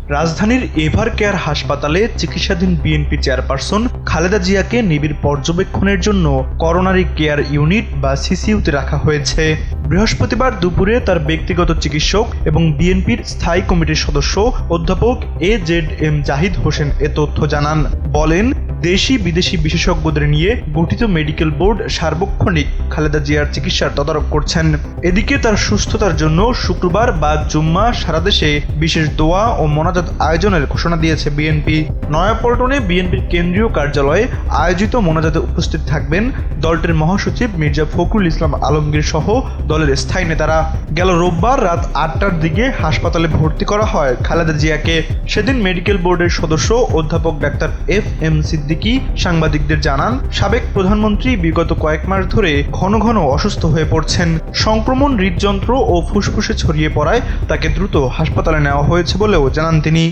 রাজধানীর ever care হাসপাতালে চিকিৎসাধীন বিএনপি চেয়ারপারসন খালেদা জিয়াকে নিবিড় পর্যবেক্ষণের জন্য করোনারি কেয়ার ইউনিট বা সিসিইউতে রাখা হয়েছে। বৃহস্পতিবার দুপুরে তার ব্যক্তিগত চিকিৎসক এবং বিএনপির স্থায়ী কমিটির সদস্য অধ্যাপক AZM জাহিদ হোসেন এ তথ্য জানান। বলেন, দেশি বিদেশি বিশেষজ্ঞদের নিয়ে গঠিত মেডিকেল বোর্ড সার্বক্ষণিক খালেদা জিয়ার চিকিৎসার তদারক করছেন। এদিকে তার সুস্থতার জন্য শুক্রবার বা জুম্মা সারা দেশে বিশেষ দোয়া ও মোনাজাত আয়োজনের ঘোষণা দিয়েছে বিএনপি। নয়াপল্টনে বিএনপির কেন্দ্রীয় কার্যালয়ে আয়োজিত মোনাজাতে উপস্থিত থাকবেন দলটির মহাসচিব মির্জা ফখরুল ইসলাম আলমগীর সহ দলের স্থায়ী নেতারা। গেল রোববার রাত 8টার দিকে হাসপাতালে ভর্তি করা হয় খালেদা জিয়াকে। সেদিন মেডিকেল বোর্ডের সদস্য অধ্যাপক ডাক্তার FM সিদ্দিকী সাংবাদিকদের জানান, সাবেক প্রধানমন্ত্রী বিগত কয়েক মাস ধরে ঘন ঘন অসুস্থ হয়ে পড়ছেন। সংক্রমণ হৃদযন্ত্র ও ফুসফুসে ছড়িয়ে পড়ায় তাকে দ্রুত হাসপাতালে নেওয়া হয়েছে বলেও জানান তিনি।